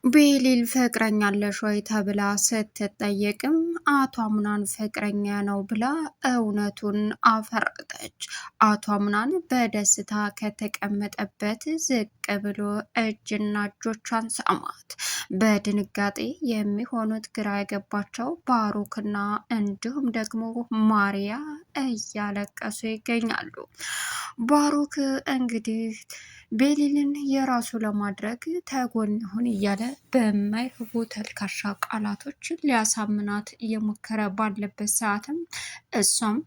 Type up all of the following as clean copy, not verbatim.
ቤሊል ፍቅረኛ አለሽ ወይ ተብላ ስትጠየቅም አቶ አምናን ፍቅረኛ ነው ብላ እውነቱን አፈረጠች። አቶ አምናን በደስታ ከተቀመጠበት ዝቅ ብሎ እጅና እጆቿን ሳማት። በድንጋጤ የሚሆኑት ግራ የገባቸው ባሮክና እንዲሁም ደግሞ ማሪያ እያለቀሱ ይገኛሉ። ባሮክ እንግዲህ ቤሊልን የራሱ ለማድረግ ተጎን ይሁን እያለ በማይረቡ ተልካሻ ቃላቶች ሊያሳምናት እየሞከረ ባለበት ሰዓትም እሷም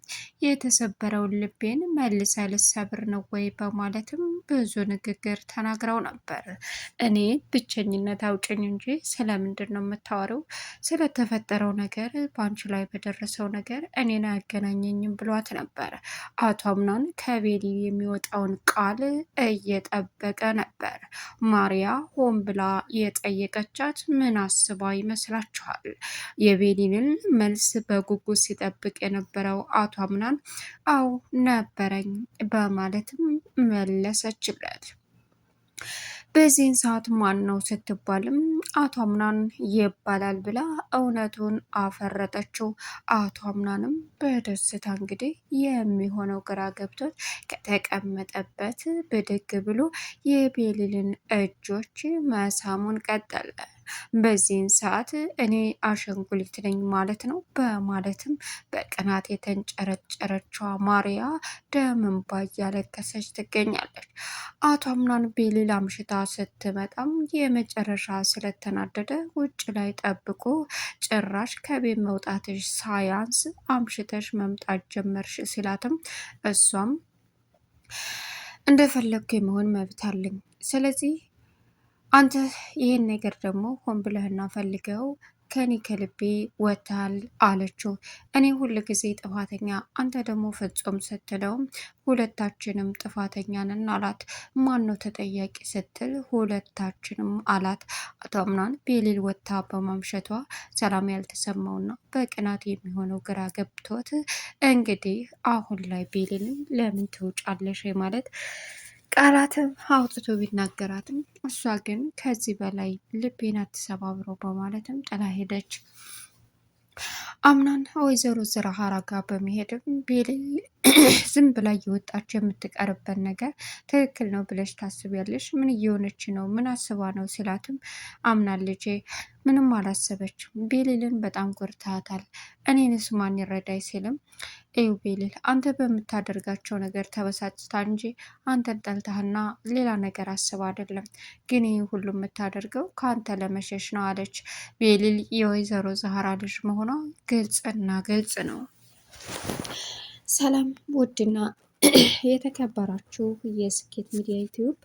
የተሰበረውን ልቤን መልሰ ልሰብር ነው ወይ በማለትም ብዙ ንግግር ተናግረው ነበር። እኔ ብቸኝነት አውጭኝ እንጂ ስለምንድን ነው የምታወሪው? ስለተፈጠረው ነገር በአንቺ ላይ በደረሰው ነገር እኔን አያገናኘኝም ብሏት ነበር። አቶ አምናን ከቤሊ የሚወጣውን ቃል እየጠበቀ ነበር። ማሪያ ሆን ብላ የጠየቀቻት ምን አስባ ይመስላችኋል? የቤሊንን መልስ በጉጉት ሲጠብቅ የነበረው አቶ አምናን አው ነበረኝ በማለትም መለሰችለት። በዚህን ሰዓት ማን ነው ስትባልም አቶ አምናን ይባላል ብላ እውነቱን አፈረጠችው። አቶ አምናንም በደስታ እንግዲህ የሚሆነው ግራ ገብቶት ከተቀመጠበት ብድግ ብሎ የቤሊልን እጆች መሳሙን ቀጠለ። በዚህን ሰዓት እኔ አሸንጉሊት ነኝ ማለት ነው በማለትም በቅናት የተንጨረጨረችዋ ማሪያ ደም እንባ እያለቀሰች ትገኛለች። አቶ አምናን ቤሊል አምሽታ ስትመጣም የመጨረሻ ስለተናደደ ውጭ ላይ ጠብቆ ጭራሽ ከቤት መውጣትሽ ሳያንስ አምሽተሽ መምጣት ጀመርሽ ሲላትም እሷም እንደፈለግኩ የመሆን መብት አለኝ፣ ስለዚህ አንተ ይህን ነገር ደግሞ ሆን ብለህና ፈልገው ከኔ ከልቤ ወጥተሃል አለችው። እኔ ሁል ጊዜ ጥፋተኛ፣ አንተ ደግሞ ፍጹም ስትለውም ሁለታችንም ጥፋተኛ ነን አላት። ማን ነው ተጠያቂ ስትል ሁለታችንም አላት። አቶ አምናን ቤሊል ወጥታ በማምሸቷ ሰላም ያልተሰማውና በቅናት የሚሆነው ግራ ገብቶት እንግዲህ አሁን ላይ ቤሊልን ለምን ትውጫለሽ ማለት ቃላትም አውጥቶ ቢናገራትም እሷ ግን ከዚህ በላይ ልቤን አትሰባብረው በማለትም ጥላ ሄደች። አምናን ወይዘሮ ዝራሃራ ጋር በመሄድም ቤሊል ዝም ብላ እየወጣች የምትቀርበት ነገር ትክክል ነው ብለሽ ታስቢያለሽ? ምን እየሆነች ነው? ምን አስባ ነው ሲላትም አምናን ልጄ ምንም አላሰበችም፣ ቤሊልን በጣም ጎድተሃታል፣ እኔንስ ማን ይረዳይ ሲልም እዩ ቤሊል አንተ በምታደርጋቸው ነገር ተበሳጭታ እንጂ አንተን ጠልታህና ሌላ ነገር አስባ አይደለም፣ ግን ይህ ሁሉ የምታደርገው ከአንተ ለመሸሽ ነው አለች። ቤሊል የወይዘሮ ዛህራ ልጅ መሆኗ ግልጽና ግልጽ ነው። ሰላም ውድና የተከበራችሁ የስኬት ሚዲያ ዩቲዩብ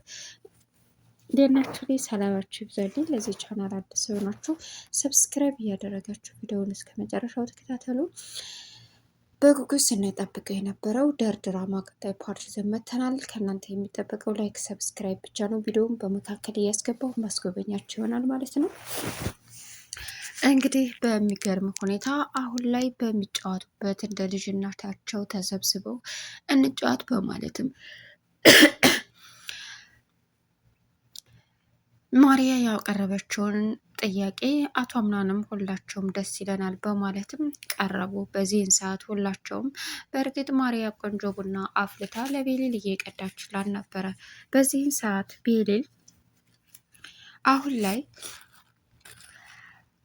እንደናችሁ ሰላማችሁ ይብዛልኝ። ለዚህ ቻናል አዲስ ሆናችሁ ሰብስክራይብ እያደረጋችሁ ቪዲዮውን እስከ መጨረሻው ተከታተሉ። በጉጉት ስንጠብቀው የነበረው ዳር ድራማ ቀጣይ ፓርት ይዘን መጥተናል። ከእናንተ የሚጠበቀው ላይክ፣ ሰብስክራይብ ብቻ ነው። ቪዲዮውን በመካከል እያስገባሁ ማስጎበኛችሁ ይሆናል ማለት ነው። እንግዲህ በሚገርም ሁኔታ አሁን ላይ በሚጫወቱበት እንደ ልጅነታቸው ተሰብስበው እንጫወት በማለትም ማሪያ ያቀረበችውን ጥያቄ አቶ አምናንም ሁላቸውም ደስ ይለናል በማለትም ቀረቡ። በዚህን ሰዓት ሁላቸውም በእርግጥ ማሪያ ቆንጆ ቡና አፍልታ ለቤሊል እየቀዳችላል ነበረ። በዚህን ሰዓት ቤሊል አሁን ላይ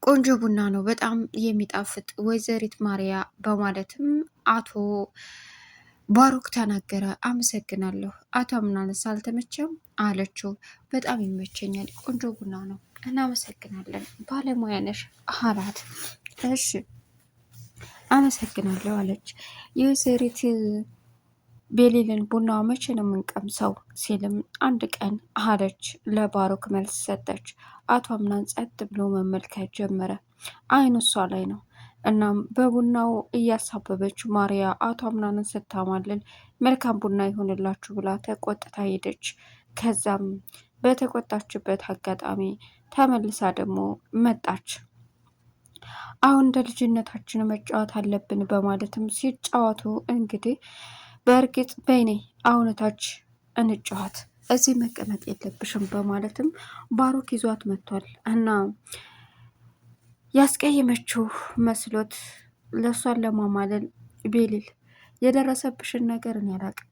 ቆንጆ ቡና ነው በጣም የሚጣፍጥ ወይዘሪት ማሪያ በማለትም አቶ ባሮክ ተናገረ። አመሰግናለሁ አቶ አምናንስ አልተመቸም አለችው። በጣም ይመቸኛል፣ ቆንጆ ቡና ነው፣ እናመሰግናለን፣ ባለሙያ ነሽ አላት። እሺ አመሰግናለሁ አለች። የወይዘሪት ቤሊልን ቡና መቼ ነው የምንቀምሰው ሲልም አንድ ቀን አለች። ለባሮክ መልስ ሰጠች። አቶ አምናን ጸጥ ብሎ መመልከት ጀመረ። አይኑ እሷ ላይ ነው። እናም በቡናው እያሳበበች ማሪያ አቶ አምናንን ስታማልን መልካም ቡና ይሆንላችሁ ብላ ተቆጥታ ሄደች። ከዛም በተቆጣችበት አጋጣሚ ተመልሳ ደግሞ መጣች። አሁን እንደ ልጅነታችን መጫወት አለብን በማለትም ሲጫወቱ እንግዲህ በእርግጥ በይኔ አሁነታች እንጫወት እዚህ መቀመጥ የለብሽም በማለትም ባሮክ ይዟት መጥቷል እና ያስቀየመችው መስሎት ለእሷን ለማማለል ቤሊል የደረሰብሽን ነገር እኔ አላቅም፣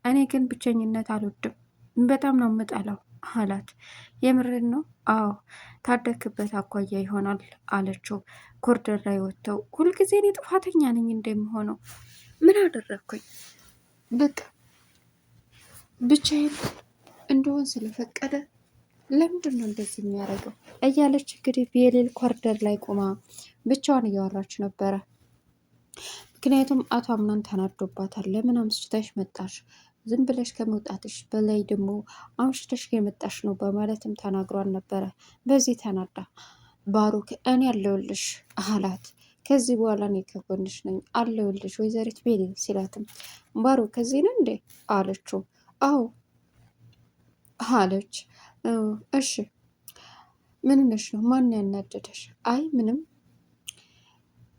እኔ ግን ብቸኝነት አልወድም፣ በጣም ነው የምጠላው አላት። የምርን ነው? አዎ ታደክበት አኳያ ይሆናል አለችው። ኮርደር ላይ ወጥተው ሁልጊዜ እኔ ጥፋተኛ ነኝ እንደምሆነው ምን አደረግኩኝ? በቃ ብቻዬን እንደሆን ስለፈቀደ ለምንድን ነው እንደዚህ የሚያደርገው? እያለች እንግዲህ ቤሊል ኮርደር ላይ ቆማ ብቻዋን እያወራች ነበረ። ምክንያቱም አቶ አምናን ተናዶባታል። ለምን አምሽተሽ መጣሽ? ዝም ብለሽ ከመውጣትሽ በላይ ደግሞ አምሽተሽ የመጣሽ ነው በማለትም ተናግሯን ነበረ። በዚህ ተናዳ ባሮክ እኔ አለሁልሽ አላት። ከዚህ በኋላ እኔ ከጎንሽ ነኝ አለሁልሽ ወይዘሪት ቤሊል ሲላትም ባሮክ ከዚህ ነው እንዴ አለችው። አዎ አለች። እሺ ምን ነሽ ነው? ማን ያናደደሽ? አይ ምንም።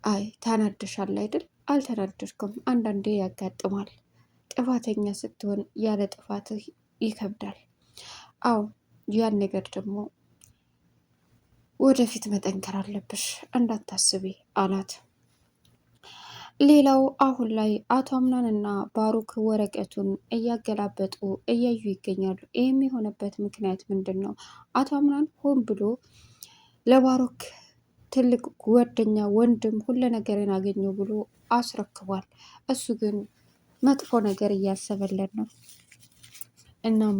አይ ታናደሻል አይደል? አልተናደድኩም። አንዳንዴ ያጋጥማል። ጥፋተኛ ስትሆን ያለ ጥፋትህ ይከብዳል። አዎ ያን ነገር ደግሞ ወደፊት መጠንከር አለብሽ እንዳታስቢ አላት። ሌላው አሁን ላይ አቶ አምናንና ባሮክ ወረቀቱን እያገላበጡ እያዩ ይገኛሉ። ይህም የሆነበት ምክንያት ምንድን ነው? አቶ አምናን ሆን ብሎ ለባሮክ ትልቅ ጓደኛ፣ ወንድም፣ ሁለ ነገርን አገኘው ብሎ አስረክቧል። እሱ ግን መጥፎ ነገር እያሰበለን ነው። እናም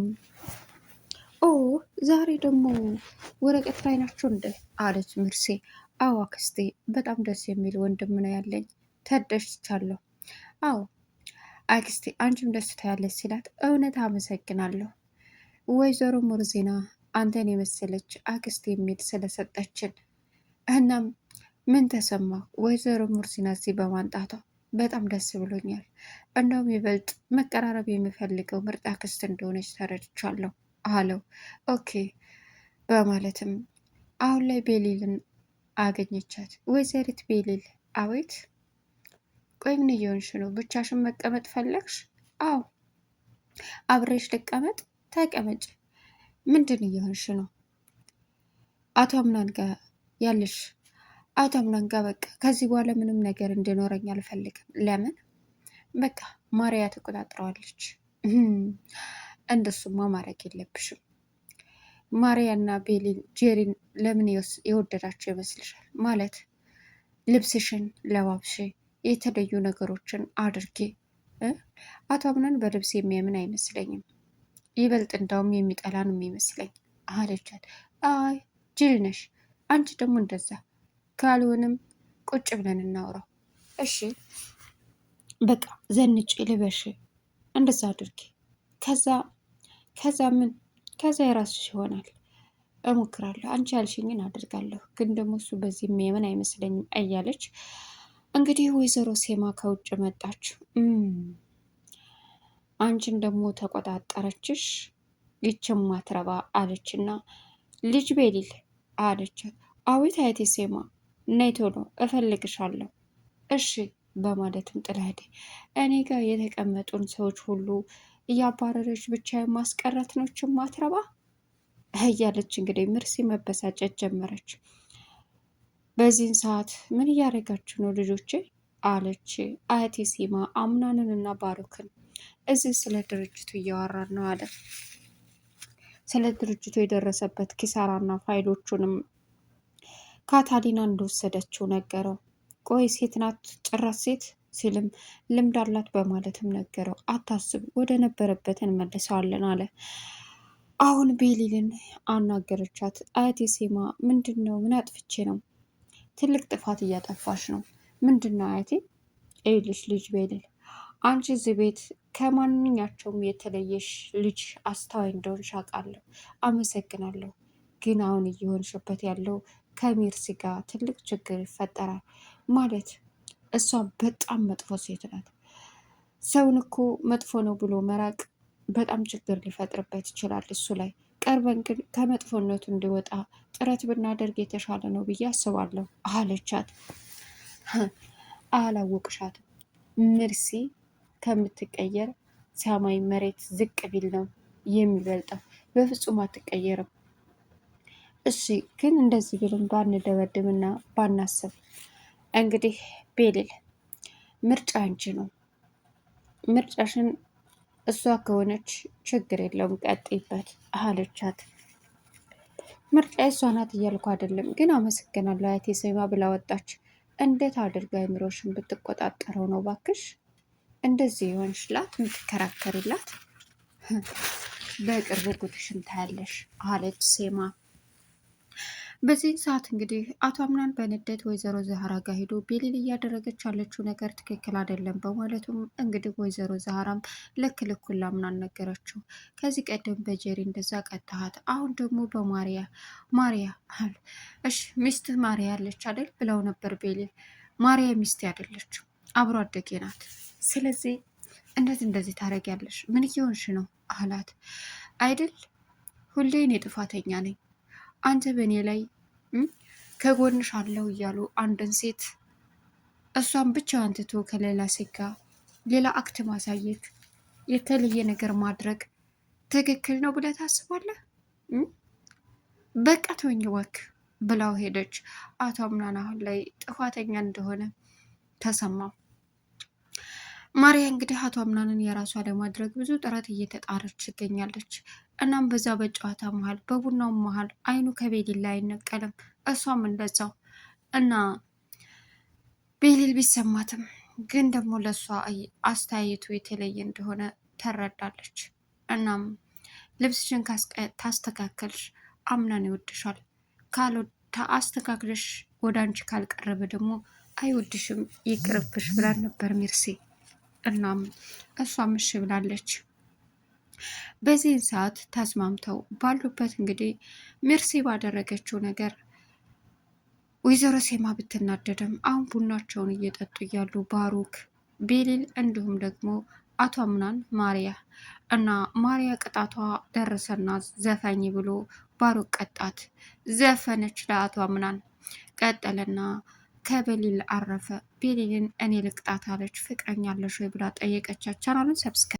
ኦ ዛሬ ደግሞ ወረቀት ላይ ናቸው እንደ አለች ምርሴ። አዎ አክስቴ በጣም ደስ የሚል ወንድም ነው ያለኝ ተደስቻለሁ። አዎ አክስቴ አንቺም ደስ ታያለች ሲላት እውነት አመሰግናለሁ ወይዘሮ ሙርዚና አንተን የመሰለች አክስቴ የሚል ስለሰጠችን። እናም ምን ተሰማ ወይዘሮ ሙርዚና እዚህ በማንጣቷ? በጣም ደስ ብሎኛል። እንደውም ይበልጥ መቀራረብ የሚፈልገው ምርጥ አክስት እንደሆነች ተረድቻለሁ አለው። ኦኬ በማለትም አሁን ላይ ቤሊልን አገኘቻት። ወይዘሪት ቤሊል አቤት። ቆይ ምን እየሆንሽ ነው? ብቻሽን መቀመጥ ፈለግሽ? አዎ አብሬሽ ልቀመጥ? ተቀመጭ። ምንድን እየሆንሽ ነው? አቶ አምናን ጋር ያለሽ አቶ አምናን ጋር በቃ ከዚህ በኋላ ምንም ነገር እንዲኖረኝ አልፈልግም። ለምን? በቃ ማርያ ተቆጣጥረዋለች። እንደሱማ ማድረግ የለብሽም። ማርያና ቤሊን ጄሪን ለምን የወደዳቸው ይመስልሻል? ማለት ልብስሽን ለባብሽ የተለዩ ነገሮችን አድርጌ አቶ አምናን በልብስ የሚያምን አይመስለኝም። ይበልጥ እንዳውም የሚጠላን የሚመስለኝ አለቻት። አይ ጅል ነሽ አንቺ ደግሞ እንደዛ ካልሆንም ቁጭ ብለን እናውራው። እሺ በቃ ዘንጭ ልበሽ እንደዛ አድርጌ ከዛ ምን ከዛ የራስሽ ይሆናል። እሞክራለሁ አንቺ ያልሽኝን አድርጋለሁ። ግን ደግሞ እሱ በዚህ የሚያምን አይመስለኝም እያለች እንግዲህ ወይዘሮ ሴማ ከውጭ መጣች። አንቺን ደግሞ ተቆጣጠረችሽ ይችም ማትረባ አለችና ልጅ ቤሊል አለቻት። አቤት አያቴ ሴማ ነይ ቶሎ እፈልግሻለሁ። እሺ በማለትም ጥላ ሄደ። እኔ ጋር የተቀመጡን ሰዎች ሁሉ እያባረረች ብቻ ማስቀረት ነው ይችም ማትረባ እያለች እንግዲህ ምርሲ መበሳጨት ጀመረች። በዚህን ሰዓት ምን እያደረጋችሁ ነው ልጆቼ? አለች አያቴ ሴማ አምናንን እና ባሮክን። እዚህ ስለ ድርጅቱ እያወራን ነው አለ። ስለ ድርጅቱ የደረሰበት ኪሳራና ፋይሎቹንም ካታሊና እንደወሰደችው ነገረው። ቆይ ሴት ናት ጭራሽ ሴት ሲልም ልምድ አላት በማለትም ነገረው። አታስብ ወደ ነበረበት እንመልሰዋለን አለ። አሁን ቤሊልን አናገረቻት። አያቴ ሴማ ምንድን ነው? ምን አጥፍቼ ነው? ትልቅ ጥፋት እያጠፋሽ ነው። ምንድን ነው አያቴ? ይኸውልሽ ልጅ ቤሊል አንቺ እዚህ ቤት ከማንኛቸውም የተለየሽ ልጅ አስተዋይ እንደሆንሽ አውቃለሁ። አመሰግናለሁ። ግን አሁን እየሆንሽበት ያለው ከሜርሲ ጋር ትልቅ ችግር ይፈጠራል። ማለት እሷ በጣም መጥፎ ሴት ናት። ሰውን እኮ መጥፎ ነው ብሎ መራቅ በጣም ችግር ሊፈጥርበት ይችላል እሱ ላይ ቀርበን ግን ከመጥፎነቱ እንዲወጣ ጥረት ብናደርግ የተሻለ ነው ብዬ አስባለሁ አለቻት። አላወቅሻትም። ምርሲ ከምትቀየር ሰማይ መሬት ዝቅ ቢል ነው የሚበልጠው። በፍጹም አትቀየርም። እሺ ግን እንደዚህ ብልን ባንደበድብና ባናስብ። እንግዲህ ቤሊል ምርጫ አንቺ ነው። ምርጫሽን እሷ ከሆነች ችግር የለውም ቀጥይበት አለቻት። ምርጫ እሷ ናት እያልኩ አይደለም፣ ግን አመሰግናለሁ አያቴ ሰማ ብላ ወጣች። እንዴት አድርጋ አይምሮሽን ብትቆጣጠረው ነው ባክሽ እንደዚህ የሆንሽላት የምትከራከሪላት? በቅርቡ ጉድሽን ታያለሽ አለች ሴማ። በዚህ ሰዓት እንግዲህ አቶ አምናን በንዴት ወይዘሮ ዛህራ ጋር ሄዶ ቤሊል እያደረገች ያለችው ነገር ትክክል አይደለም በማለቱም እንግዲህ ወይዘሮ ዛህራም ልክ ልኩን ለአምናን ነገረችው። ከዚህ ቀደም በጀሪ እንደዛ ቀጣሃት፣ አሁን ደግሞ ማሪያ አለ። እሺ ሚስት ማሪያ ያለች አይደል ብለው ነበር ቤሊል። ማሪያ ሚስት አይደለችም አብሮ አደጌ ናት። ስለዚህ እንደዚህ ታደርጊያለሽ? ምን እየሆንሽ ነው አላት። አይደል ሁሌ እኔ ጥፋተኛ ነኝ፣ አንተ በእኔ ላይ ከጎንሽ አለው እያሉ አንድን ሴት እሷን ብቻዋን ትቶ ከሌላ ሴት ጋር ሌላ አክት ማሳየት፣ የተለየ ነገር ማድረግ ትክክል ነው ብለህ ታስባለህ? በቃ ተወኝ እባክህ ብላው ሄደች። አቶ አምናን አሁን ላይ ጥፋተኛ እንደሆነ ተሰማው። ማሪያ እንግዲህ አቶ አምናንን የራሷ ለማድረግ ብዙ ጥረት እየተጣረች ትገኛለች። እናም በዛ በጨዋታ መሀል በቡናው መሀል አይኑ ከቤሊል ላይ አይነቀልም፣ እሷም እንደዛው እና ቤሊል ቢሰማትም ግን ደግሞ ለእሷ አስተያየቱ የተለየ እንደሆነ ተረዳለች። እናም ልብስሽን ታስተካከልሽ አምናን ይወድሻል፣ አስተካክለሽ ወደ አንቺ ካልቀረበ ደግሞ አይወድሽም ይቅርብሽ ብላን ነበር ሚርሴ። እናም እሷም እሺ ብላለች። በዚህን ሰዓት ተስማምተው ባሉበት እንግዲህ ሚርሴ ባደረገችው ነገር ወይዘሮ ሴማ ብትናደድም አሁን ቡናቸውን እየጠጡ እያሉ ባሩክ፣ ቤሊል እንዲሁም ደግሞ አቶ አምናን ማሪያ ቅጣቷ ደረሰና ዘፈኝ ብሎ ባሩክ ቀጣት። ዘፈነች ለአቶ አምናን። ቀጠለና ከቤሊል አረፈ። ቤሊልን እኔ ልቅጣት አለች። ፍቅረኛ አለሽ ወይ ብላ ጠየቀቻት። ቻናሉን ሰብስክራይብ